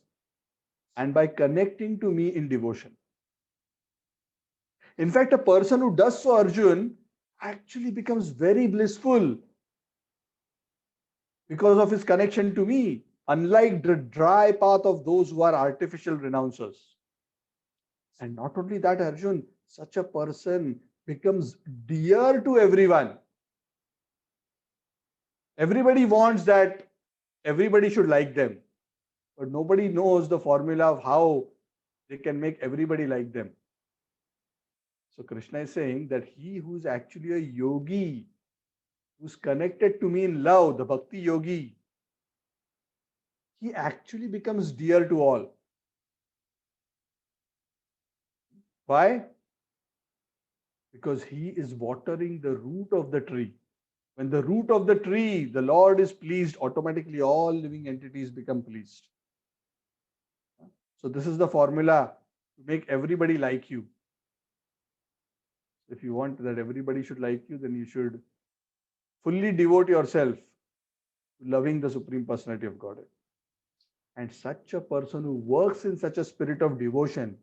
and by connecting to me in devotion. In fact, a person who does so, Arjun, actually becomes very blissful because of his connection to me, unlike the dry path of those who are artificial renouncers. And not only that, Arjun, such a person becomes dear to everyone. Everybody wants that everybody should like them, but nobody knows the formula of how they can make everybody like them. So Krishna is saying that he who is actually a yogi, who's connected to me in love, the bhakti yogi, he actually becomes dear to all. Why? Because he is watering the root of the tree. When the root of the tree, the Lord is pleased, automatically all living entities become pleased. So this is the formula to make everybody like you. If you want that everybody should like you, then you should fully devote yourself to loving the Supreme Personality of Godhead. And such a person who works in such a spirit of devotion,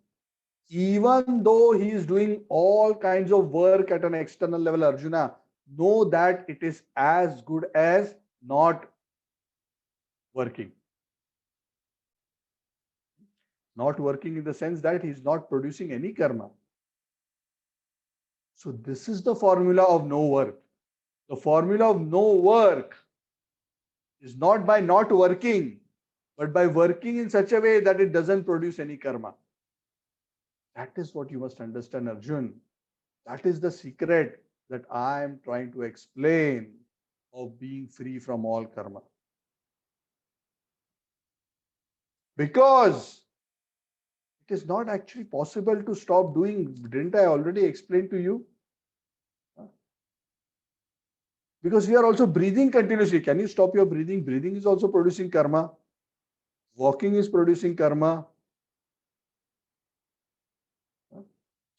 even though he is doing all kinds of work at an external level, Arjuna, know that it is as good as not working. Not working in the sense that he is not producing any karma. So this is the formula of no work. The formula of no work is not by not working, but by working in such a way that it doesn't produce any karma. That is what you must understand, Arjun. That is the secret that I am trying to explain of being free from all karma. Because it is not actually possible to stop doing. Didn't I already explain to you? Because we are also breathing continuously. Can you stop your breathing? Breathing is also producing karma. Walking is producing karma.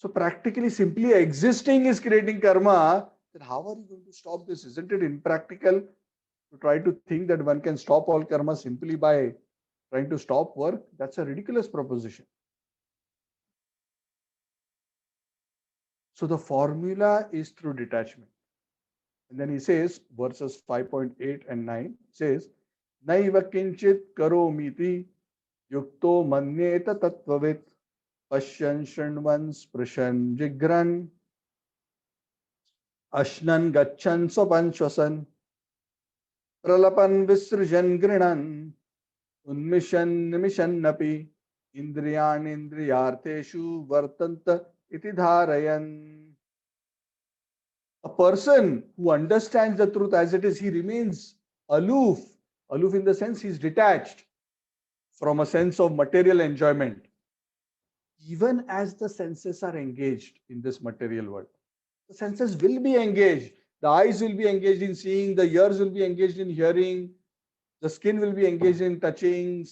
So practically simply existing is creating karma. Then how are you going to stop this? Isn't it impractical to try to think that one can stop all karma simply by trying to stop work? That's a ridiculous proposition. So the formula is through detachment. And then he says, verses 5.8 and 9 says, Naiva kinchit karomiti yukto manyeta tattvavit Pashyan shrunvan sprishan jigran ashnan gachan swapan shwasan pralapan visrijan grinan Unmishan nimishannapi indriyan indriyartheshu vartant iti dharayan. A person who understands the truth as it is, he remains aloof. Aloof in the sense he's detached from a sense of material enjoyment, even as the senses are engaged in this material world. The senses will be engaged. The eyes will be engaged in seeing, the ears will be engaged in hearing, the skin will be engaged in touching.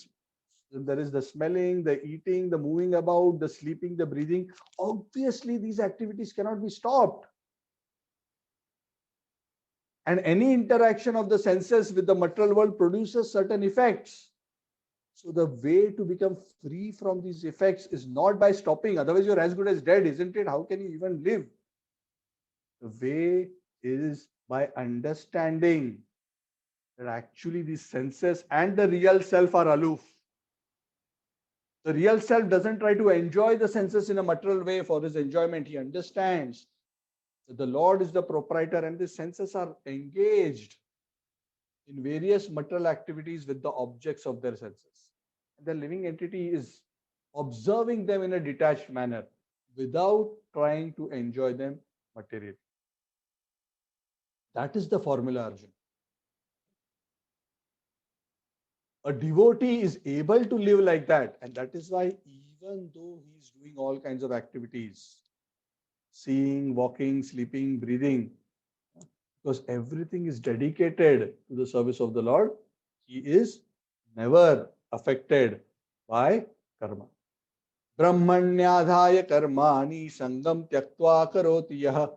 There is the smelling, the eating, the moving about, the sleeping, the breathing. Obviously, these activities cannot be stopped. And any interaction of the senses with the material world produces certain effects. So the way to become free from these effects is not by stopping. Otherwise, you're as good as dead, isn't it? How can you even live? The way is by understanding that actually these senses and the real self are aloof. The real self doesn't try to enjoy the senses in a material way for his enjoyment. He understands that the Lord is the proprietor and the senses are engaged in various material activities with the objects of their senses. And the living entity is observing them in a detached manner without trying to enjoy them materially. That is the formula, Arjun. A devotee is able to live like that, and that is why even though he is doing all kinds of activities, seeing, walking, sleeping, breathing, because everything is dedicated to the service of the Lord, he is never affected by karma. Brahmanyadhaya karmani sangam tyaktva karoti yah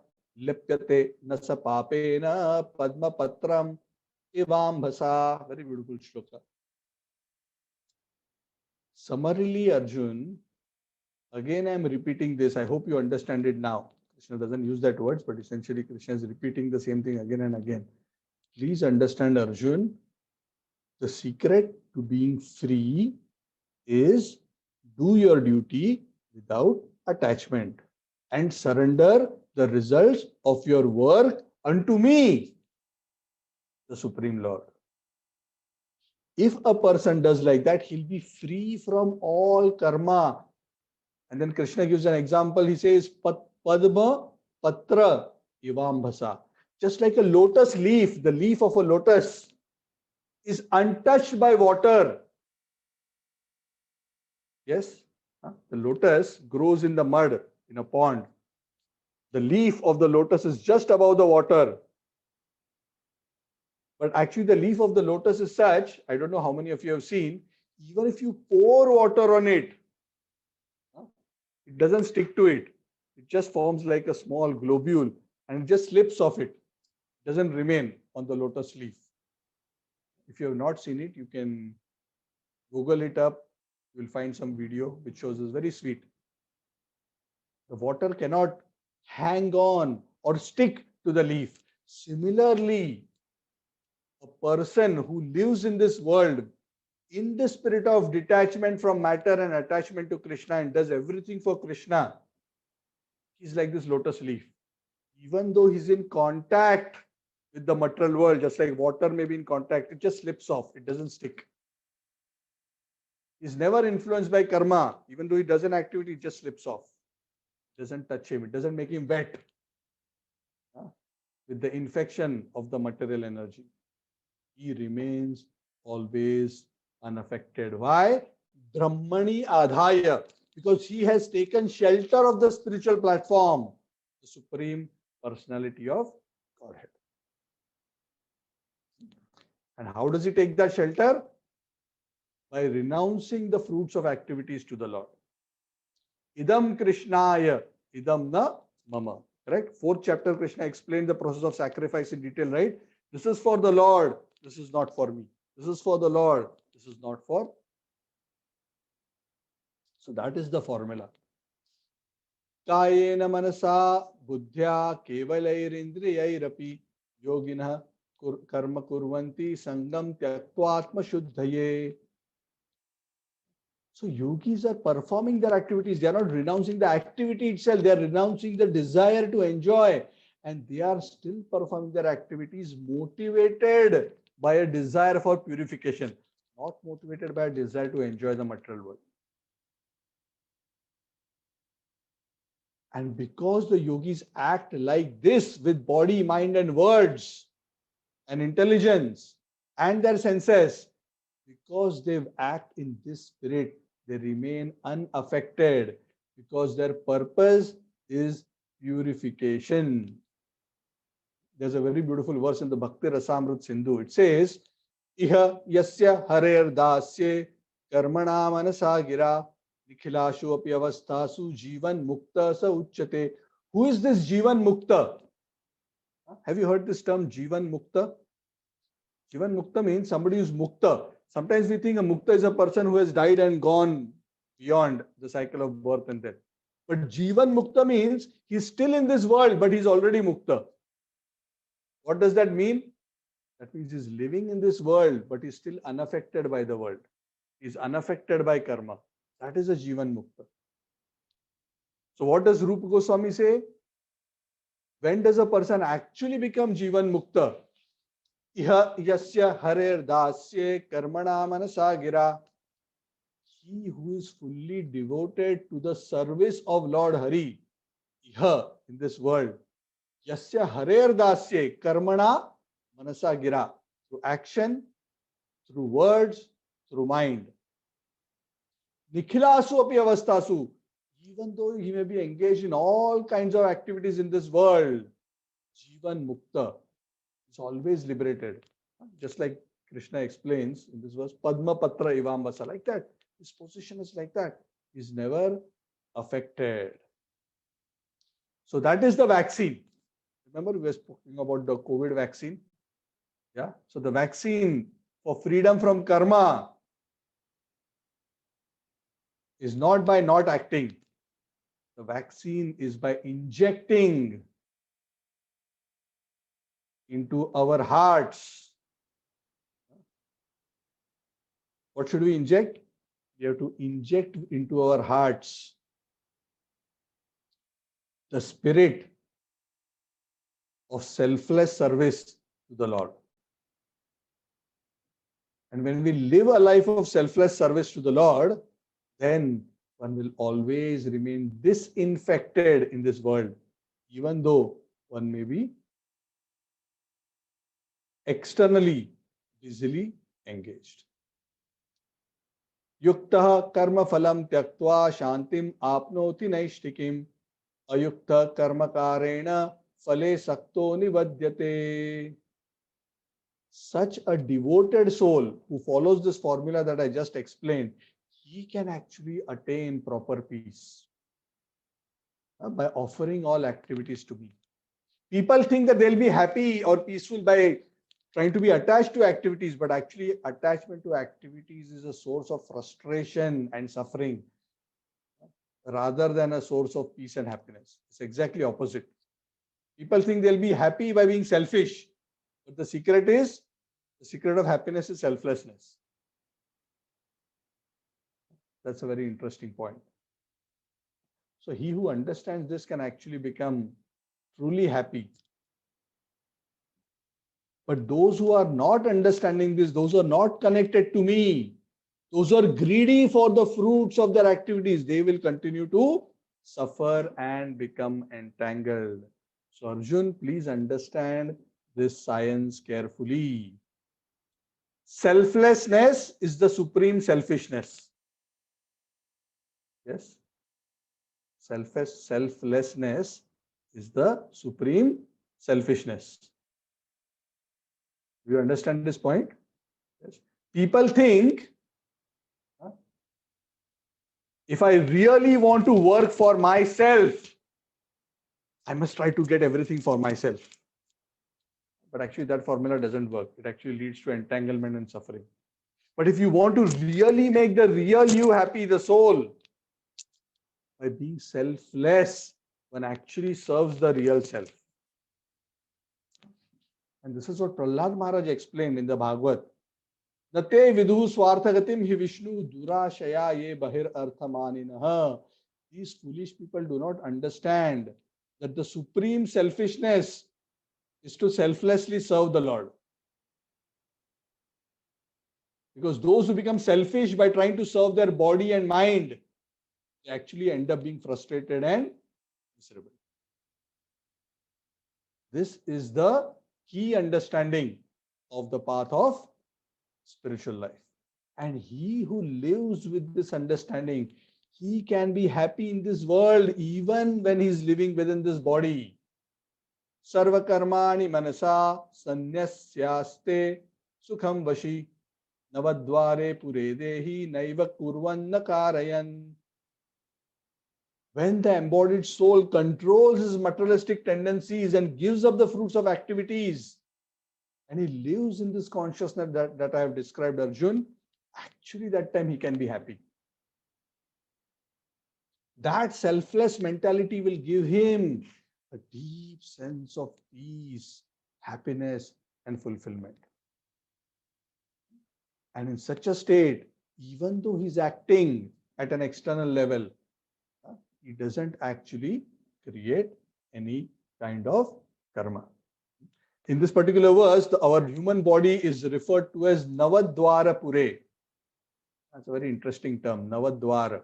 lipyate nasa papena padma patram ivambhasa. Very beautiful shloka. Summarily, Arjun, again I am repeating this. I hope you understand it now. Krishna doesn't use that words, but essentially Krishna is repeating the same thing again and again. Please understand, Arjun, the secret to being free is do your duty without attachment and surrender the results of your work unto me, the Supreme Lord. If a person does like that, he'll be free from all karma. And then Krishna gives an example. He says, Padma Patra Ivambhasa. Just like a lotus leaf, the leaf of a lotus is untouched by water. Yes? The lotus grows in the mud in a pond. The leaf of the lotus is just above the water. But actually, the leaf of the lotus is such, I don't know how many of you have seen, even if you pour water on it, it doesn't stick to it. It just forms like a small globule and it just slips off it. It doesn't remain on the lotus leaf. If you have not seen it, you can Google it up. You will find some video which shows this. Very sweet. The water cannot hang on or stick to the leaf. Similarly, a person who lives in this world in the spirit of detachment from matter and attachment to Krishna and does everything for Krishna, he's like this lotus leaf. Even though he's in contact with the material world, just like water may be in contact, it just slips off. It doesn't stick. He's never influenced by karma. Even though he does an activity, it just slips off. It doesn't touch him. It doesn't make him wet with the infection of the material energy. He remains always unaffected. Why? Brahmani Adhaya. Because he has taken shelter of the spiritual platform, the Supreme Personality of Godhead. And how does he take that shelter? By renouncing the fruits of activities to the Lord. Idam Krishnaya, idam na mama. Correct? 4th chapter, Krishna explained the process of sacrifice in detail, right? This is for the Lord. This is not for me. This is for the Lord. This is not for. So that is the formula. Kayena manasa buddhya kevalairindriyairapi yogina karma kurvanti sangam tyaktvatma shuddhaye. So yogis are performing their activities. They are not renouncing the activity itself. They are renouncing the desire to enjoy. And they are still performing their activities motivated by a desire for purification. not motivated by a desire to enjoy the material world. And because the yogis act like this with body, mind, and words, and intelligence, and their senses, because they act in this spirit, they remain unaffected because their purpose is purification. There's a very beautiful verse in the Bhakti Rasamrut Sindhu. It says, Iha yasya harer dasye karmana manasa gira nikhilashu api avastasu jivan mukta sa uchyate. Who is this Jivan Mukta? Have you heard this term Jivan Mukta? Jivan Mukta means somebody who's Mukta. Sometimes we think a Mukta is a person who has died and gone beyond the cycle of birth and death. But Jivan Mukta means he's still in this world, but he's already Mukta. What does that mean? That means he's living in this world, but he's still unaffected by the world. He's unaffected by karma. That is a Jivan Mukta. So what does Rupa Goswami say? When does a person actually become Jivan Mukta? Iha yasya harer dasye karmana manasa gira. He who is fully devoted to the service of Lord Hari, Iha, in this world, yasya harer dasye karmana manasa gira. Through action, through words, through mind. Nikhilasu api avastasu. Even though he may be engaged in all kinds of activities in this world, Jivan Mukta is always liberated. Just like Krishna explains in this verse, Padma Patra Ivambasa, like that. His position is like that. He's never affected. So that is the vaccine. Remember, we were speaking about the COVID vaccine. Yeah. So the vaccine for freedom from karma is not by not acting. The vaccine is by injecting into our hearts. What should we inject? We have to inject into our hearts the spirit of selfless service to the Lord. And when we live a life of selfless service to the Lord, then one will always remain disinfected in this world, even though one may be externally busily engaged. Yukta karma phalam tyaktva shantim apnoti naishtikim ayukta karma karena phale sakto nivadyate. Such a devoted soul who follows this formula that I just explained, he can actually attain proper peace by offering all activities to me. People think that they'll be happy or peaceful by trying to be attached to activities, but actually attachment to activities is a source of frustration and suffering rather than a source of peace and happiness. It's exactly opposite. People think they'll be happy by being selfish, but the secret of happiness is selflessness. That's a very interesting point. So he who understands this can actually become truly happy. But those who are not understanding this, those who are not connected to me, those who are greedy for the fruits of their activities, they will continue to suffer and become entangled. So Arjun, please understand this science carefully. Selflessness is the supreme selfishness. Yes. Selflessness is the supreme selfishness. Do you understand this point? Yes. People think, if I really want to work for myself, I must try to get everything for myself. But actually that formula doesn't work. It actually leads to entanglement and suffering. But if you want to really make the real you happy, the soul, by being selfless, one actually serves the real self. And this is what Prahlad Maharaj explained in the Bhagavad. Nate vidhu swarthagatim hi Vishnu durashaya ye bahir arthamaninaha. These foolish people do not understand that the supreme selfishness is to selflessly serve the Lord. Because those who become selfish by trying to serve their body and mind, they actually end up being frustrated and miserable. This is the key understanding of the path of spiritual life. And he who lives with this understanding, he can be happy in this world even when he is living within this body. Sarva karmani manasa sanyasyaste sukham vashi navadvare pure dehi naiva kurvan nakarayan. When the embodied soul controls his materialistic tendencies and gives up the fruits of activities, and he lives in this consciousness that I have described, Arjun, actually that time he can be happy. That selfless mentality will give him a deep sense of peace, happiness, and fulfillment. And in such a state, even though he's acting at an external level, he doesn't actually create any kind of karma. In this particular verse, our human body is referred to as Navadvara Pure. That's a very interesting term, Navadvara.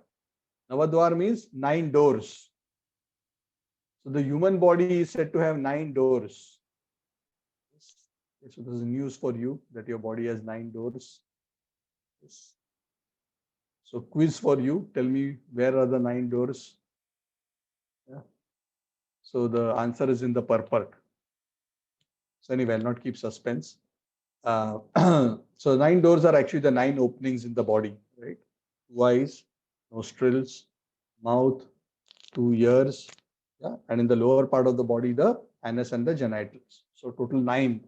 Navadvara means 9 doors. So the human body is said to have 9 doors. So this is news for you that your body has 9 doors. So quiz for you. Tell me, where are the 9 doors? Yeah. So the answer is in the purport. So anyway, I'll not keep suspense. So 9 doors are actually the 9 openings in the body, right? 2 eyes, nostrils, mouth, 2 ears, yeah, and in the lower part of the body, the anus and the genitals. So total 9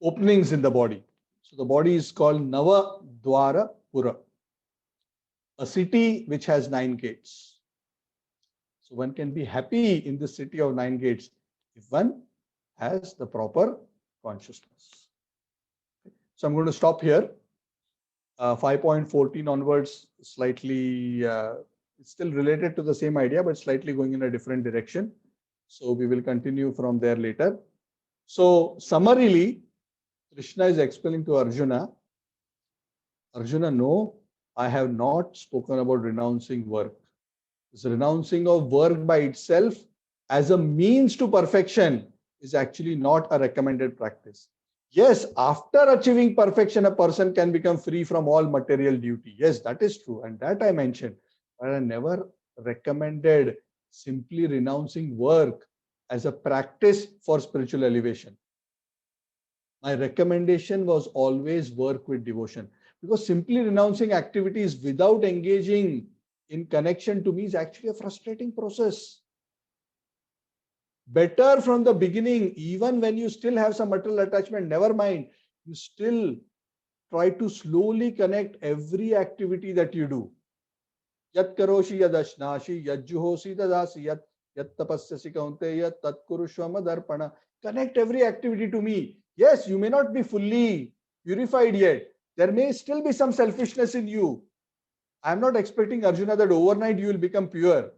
openings in the body. So the body is called Navadvara Pura, a city which has 9 gates. So one can be happy in the city of 9 gates if one has the proper consciousness. So I'm going to stop here. 5.14 onwards, slightly, it's still related to the same idea, but slightly going in a different direction. So we will continue from there later. So summarily, Krishna is explaining to Arjuna, no, I have not spoken about renouncing work. This renouncing of work by itself as a means to perfection is actually not a recommended practice. Yes, after achieving perfection, a person can become free from all material duty. Yes, that is true. And that I mentioned. But I never recommended simply renouncing work as a practice for spiritual elevation. My recommendation was always work with devotion. Because simply renouncing activities without engaging in connection to me is actually a frustrating process. Better from the beginning, even when you still have some material attachment, never mind, you still try to slowly connect every activity that you do. Yat karoshi yadashnashi, yat juhosi dadasi, yat tapasyasi kaunteya, tat kurushvama darpana. Connect every activity to me. Yes, you may not be fully purified yet. There may still be some selfishness in you. I am not expecting, Arjuna, that overnight you will become pure.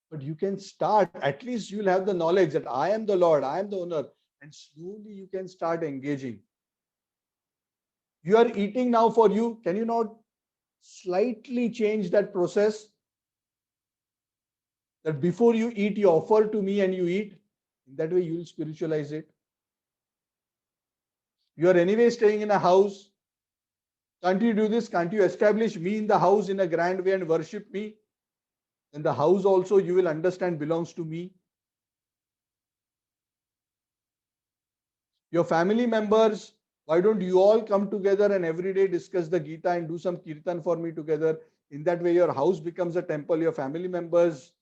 But you can start, at least you will have the knowledge that I am the Lord, I am the owner, and slowly you can start engaging. You are eating now for you. Can you not slightly change that process? That before you eat, you offer to me and you eat. In that way, you will spiritualize it. You are anyway staying in a house. Can't you do this? Can't you establish me in the house in a grand way and worship me? And the house also you will understand belongs to me. Your family members, why don't you all come together and every day discuss the Gita and do some kirtan for me together? In that way, your house becomes a temple. Your family members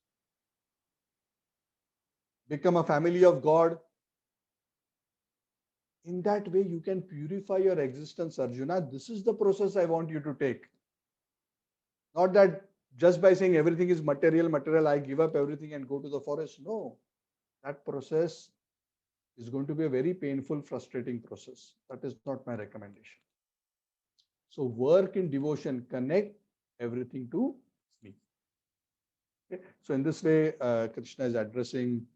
become a family of God. In that way, you can purify your existence, Arjuna. This is the process I want you to take. Not that just by saying everything is material, I give up everything and go to the forest. No, that process is going to be a very painful, frustrating process. That is not my recommendation. So work in devotion, connect everything to me. Okay? So in this way, Krishna is addressing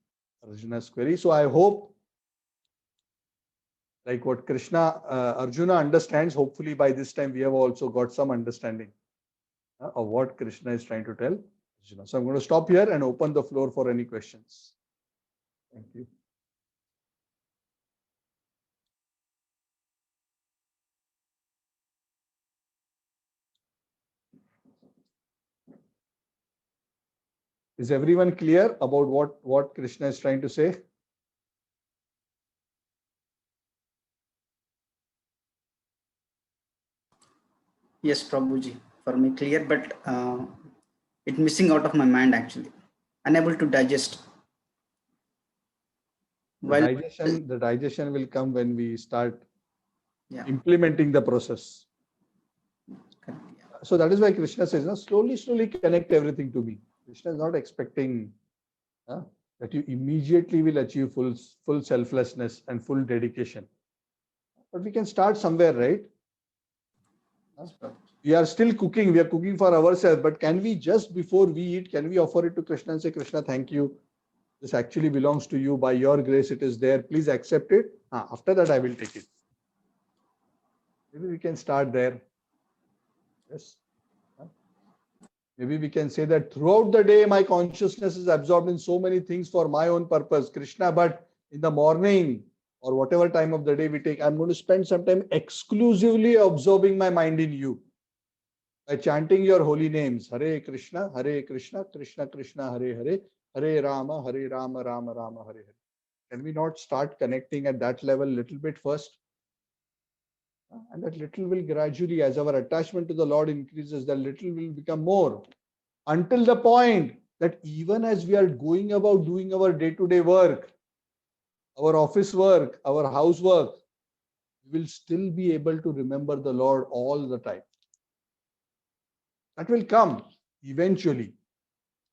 Arjuna's query. So I hope like what Krishna, Arjuna understands. Hopefully by this time we have also got some understanding of what Krishna is trying to tell Arjuna. So I'm going to stop here and open the floor for any questions. Thank you. Is everyone clear about what Krishna is trying to say? Yes, Prabhuji. For me, clear, but it missing out of my mind actually. Unable to digest. While The digestion will come when we start yeah, implementing the process. correct, yeah. So that is why Krishna says, no, slowly connect everything to me. Krishna is not expecting that you immediately will achieve full selflessness and full dedication. But we can start somewhere, right? Yes, Prabhuji. We are still cooking. We are cooking for ourselves. But can we, just before we eat, can we offer it to Krishna and say, Krishna, thank you. This actually belongs to you. By your grace, it is there. Please accept it. After that, I will take it. Maybe we can start there. Yes. Maybe we can say that throughout the day, my consciousness is absorbed in so many things for my own purpose, Krishna. But in the morning or whatever time of the day we take, I'm going to spend some time exclusively absorbing my mind in you by chanting your holy names. Hare Krishna, Krishna Krishna, Hare Hare, Hare Rama, Rama Rama, Hare Hare. Can we not start connecting at that level a little bit first? And that little will gradually, as our attachment to the Lord increases, that little will become more, until the point that even as we are going about doing our day-to-day work, our office work, our housework, we will still be able to remember the Lord all the time. That will come eventually.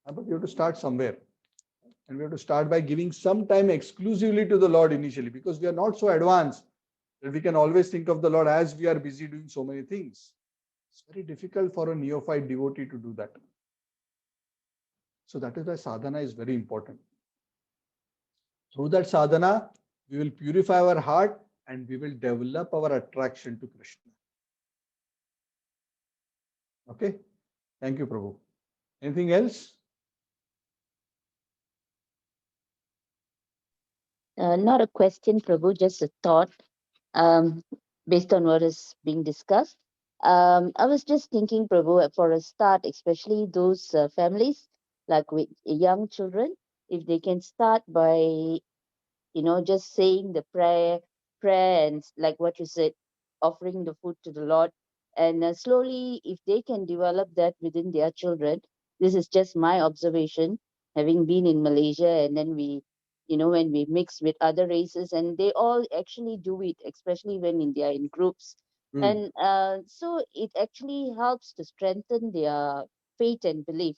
But we have to start somewhere. And we have to start by giving some time exclusively to the Lord initially, because we are not so advanced that we can always think of the Lord as we are busy doing so many things. It's very difficult for a neophyte devotee to do that. So that is why sadhana is very important. Through that sadhana, we will purify our heart and we will develop our attraction to Krishna. Okay? Thank you, Prabhu. Anything else? Not a question, Prabhu, just a thought um, based on what is being discussed. I was just thinking, Prabhu, for a start, especially those families like with young children, if they can start by, just saying the prayer and like what you said, offering the food to the Lord. And slowly, if they can develop that within their children, this is just my observation, having been in Malaysia, and then when we mix with other races, and they all actually do it, especially when they are in groups. And so it actually helps to strengthen their faith and belief.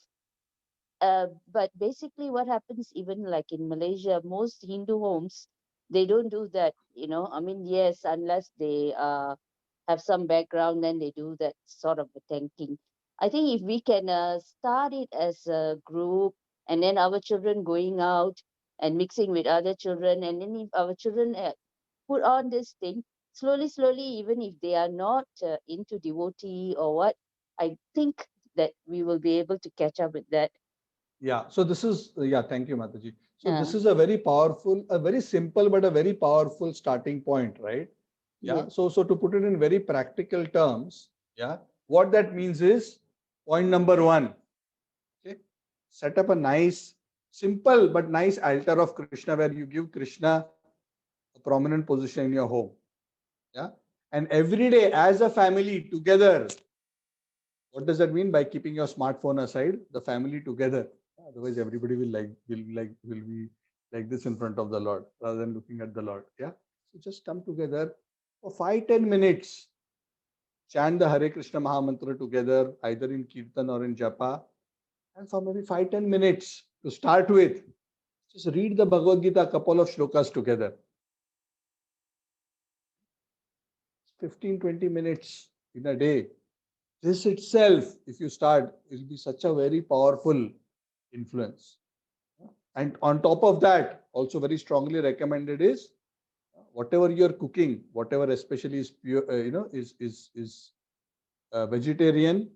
But basically what happens, even like in Malaysia, most Hindu homes, they don't do that. I mean, yes, unless they have some background, then they do that sort of a thanking. I think if we can start it as a group, and then our children going out and mixing with other children, and then if our children put on this thing slowly, even if they are not into devotee or what, I think that we will be able to catch up with that. Yeah. So this is, thank you, Mataji. So Yeah. this is a very powerful, a very simple, but a very powerful starting point, right? Yeah. Yes. So to put it in very practical terms, what that means is point number one, okay, set up a nice, simple, but nice altar of Krishna where you give Krishna a prominent position in your home. Yeah. And every day as a family together, what does that mean? By keeping your smartphone aside, the family together. Otherwise, everybody will be like this in front of the Lord rather than looking at the Lord. Yeah. So just come together for 5-10 minutes. Chant the Hare Krishna Mahamantra together, either in Kirtan or in Japa. And for maybe 5-10 minutes to start with, just read the Bhagavad Gita, a couple of shlokas together. 15-20 minutes in a day. This itself, if you start, will be such a very powerful influence. And on top of that, also very strongly recommended is whatever you're cooking, whatever especially is pure, is vegetarian,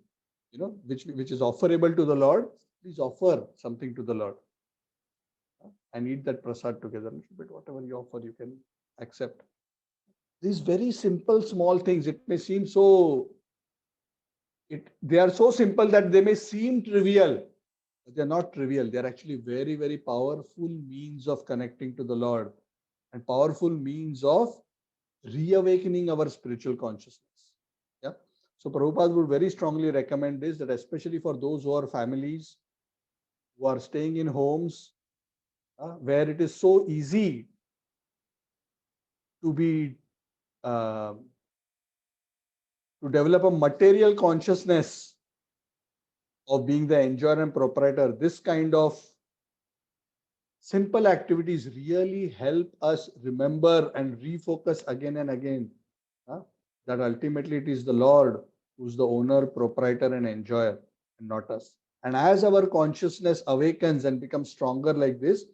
which is offerable to the Lord, please offer something to the Lord and eat that prasad together. A little bit, whatever you offer, you can accept. These very simple, small things, it may seem so, they are so simple that they may seem trivial, but they're not trivial. They're actually very, very powerful means of connecting to the Lord and powerful means of reawakening our spiritual consciousness. Yeah. So Prabhupada would very strongly recommend this, that especially for those who are families, who are staying in homes, where it is so easy to be to develop a material consciousness of being the enjoyer and proprietor. This kind of simple activities really help us remember and refocus again and again that ultimately it is the Lord who's the owner, proprietor, and enjoyer, and not us. And as our consciousness awakens and becomes stronger like this,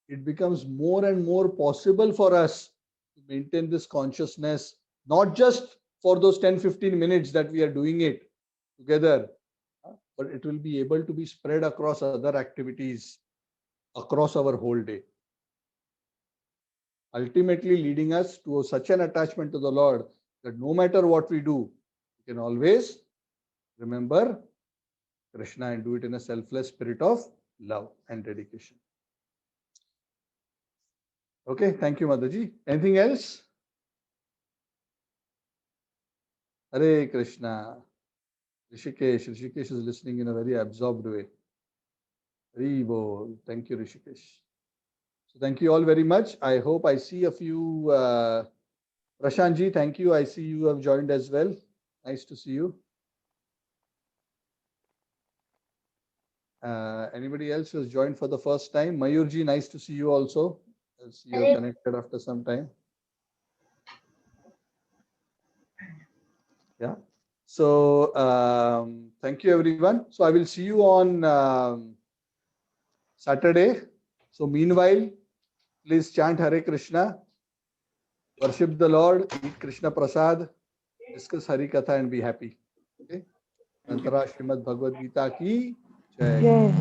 it becomes more and more possible for us to maintain this consciousness, not just for those 10-15 minutes that we are doing it together, but it will be able to be spread across other activities across our whole day, ultimately leading us to such an attachment to the Lord that no matter what we do, we can always remember Krishna and do it in a selfless spirit of love and dedication. Okay, thank you, Mataji. Anything else? Hare Krishna. Rishikesh is listening in a very absorbed way. Hari Bol. Thank you, Rishikesh. So thank you all very much. I hope I see a few. Prashantji, thank you. I see you have joined as well. Nice to see you. Anybody else who has joined for the first time? Mayurji, nice to see you also. As you are connected after some time. Yeah. So thank you, everyone. So I will see you on Saturday. So meanwhile, please chant Hare Krishna, worship the Lord, eat Krishna Prasad, discuss Hari Katha and be happy. Okay. Antara Srimad Bhagavad Gita ki jai.